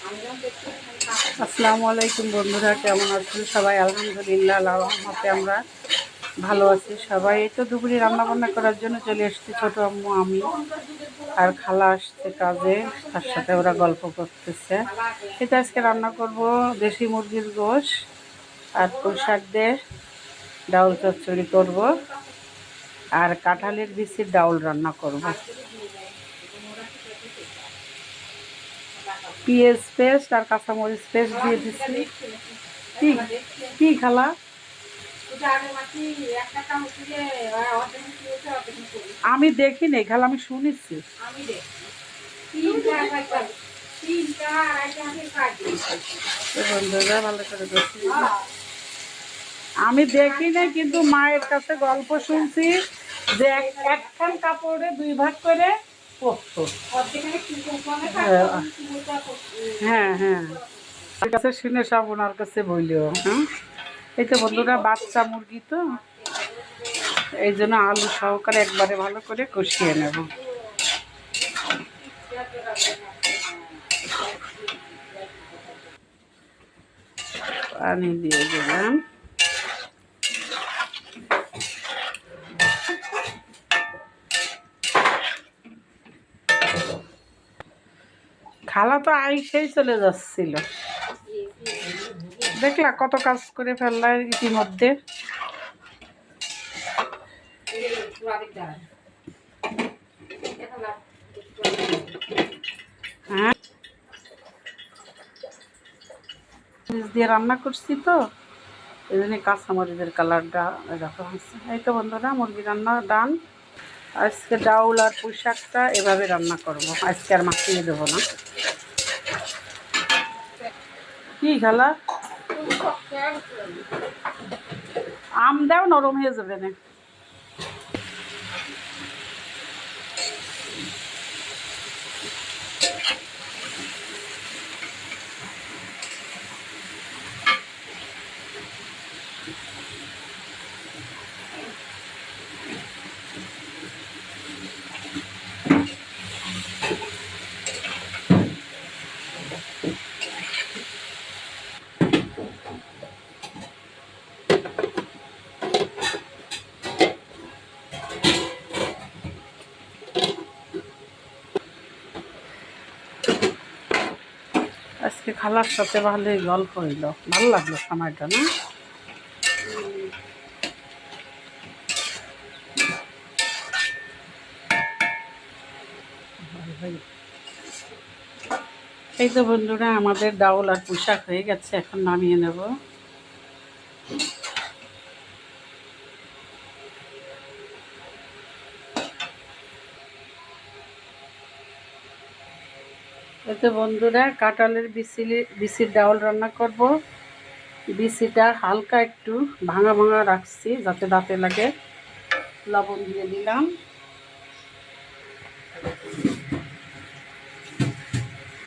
আসসালামু আলাইকুম বন্ধুরা, কেমন আছেন সবাই? আলহামদুলিল্লাহ, আল্লাহর রহমতে আমরা ভালো আছি সবাই। এই তো দুপুরে রান্নাবান্না করার জন্য চলে এসেছি। ছোটো আম্মু, আমি আর খালা আসছে কাজে, তার সাথে ওরা গল্প করতেছে। এটা আজকে রান্না করব দেশি মুরগির গোশ আর পুঁই শাক দিয়ে ডাউল চচ্চড়ি করব আর কাঁঠালের বিচির ডাউল রান্না করব। পেঁয়াজ পেস্ট আর কাঁচামরিচ পেস্ট দিয়ে দিচ্ছি। কি কি খালা? আমি দেখি নেই খালা, আমি শুনেছি। ভালো করে দেখি, আমি দেখি নাই, কিন্তু মায়ের কাছে গল্প শুনছি যে একখান কাপড়ে 2 ভাগ করে পরতো। হ্যাঁ হ্যাঁ, আমার কাছে শুনে সব ওনার কাছে বললেও। হ্যাঁ, এই তো বন্ধুরা, বাচ্চা মুরগি তো এই জন্য আলু সহকারে একবারে ভালো করে কষিয়ে নেব। পানি দিয়ে দিলাম। খালা তো আইসেই চলে যাচ্ছিল, দেখলা কত কাজ করে ফেললা ইতিমধ্যে। হ্যাঁ, দিয়ে রান্না করছি তো এই জন্য কাঁচামরিচের কালারটা এরকম হচ্ছে। এই তো বন্ধুরা, মুরগি রান্না ডান। আজকে ডাউল আর পুঁই শাকটা এভাবে রান্না করবো, আজকে আর মাখিয়ে দেবো না। কি খালা? আম দাও, নরম হয়ে যাবে না। আজকে খালার সাথে ভালোই গল্প হইল, ভালো লাগলো সময়টা না? এই তো বন্ধুরা, আমাদের ডাউল আর পুঁই শাক হয়ে গেছে, এখন নামিয়ে নেব। এই তো বন্ধুরা, কাঁঠালের বিচির ডাউল রান্না করব। বিচিটা হালকা একটু ভাঙা ভাঙা রাখছি যাতে দাঁতে লাগে। লবণ দিয়ে দিলাম,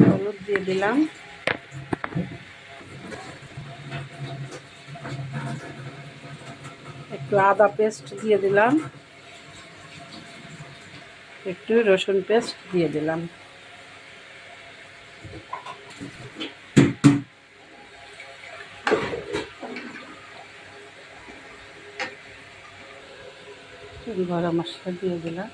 হলুদ দিয়ে দিলাম, একটু আদা পেস্ট দিয়ে দিলাম, একটু রসুন পেস্ট দিয়ে দিলাম। গরম মশলা দিয়ে দিলাম।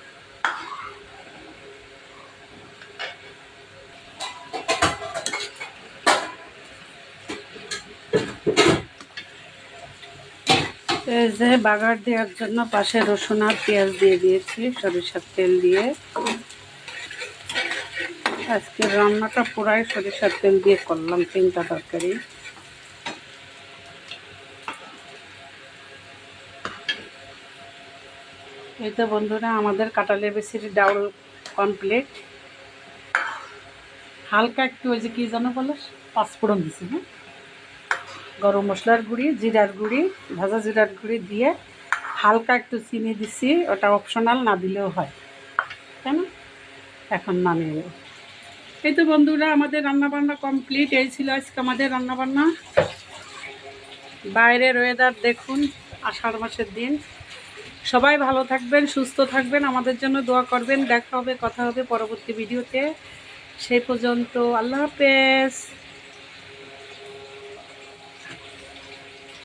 এই যে বাগার দেওয়ার জন্য পাশে রসুন আর পেঁয়াজ দিয়ে দিয়েছি সরিষার তেল দিয়ে। আজকে রান্নাটা পুরাই সরিষার তেল দিয়ে করলাম, 3টা তরকারি। এই তো বন্ধুরা, আমাদের কাঁঠালের বিচির ডাউল কমপ্লিট। হালকা একটু ওই যে কী যেন বলো, পাঁচফোড়ন দিছি, হ্যাঁ, গরম মশলার গুঁড়ি, জিরার গুঁড়ি, ভাজা জিরার গুঁড়ি দিয়ে হালকা একটু চিনি দিছি, ওটা অপশনাল, না দিলেও হয়, তাই না? এখন নামিয়ে নেব। এই তো বন্ধুরা, আমাদের রান্নাবান্না কমপ্লিট। এই ছিল আজকে আমাদের রান্নাবান্না। বাইরের ওয়েদার দেখুন, আষাঢ় মাসের দিন। সবাই ভালো থাকবেন, সুস্থ থাকবেন, আমাদের জন্য দোয়া করবেন। দেখা হবে, কথা হবে পরবর্তী ভিডিওতে। সেই পর্যন্ত আল্লাহ হাফেজ।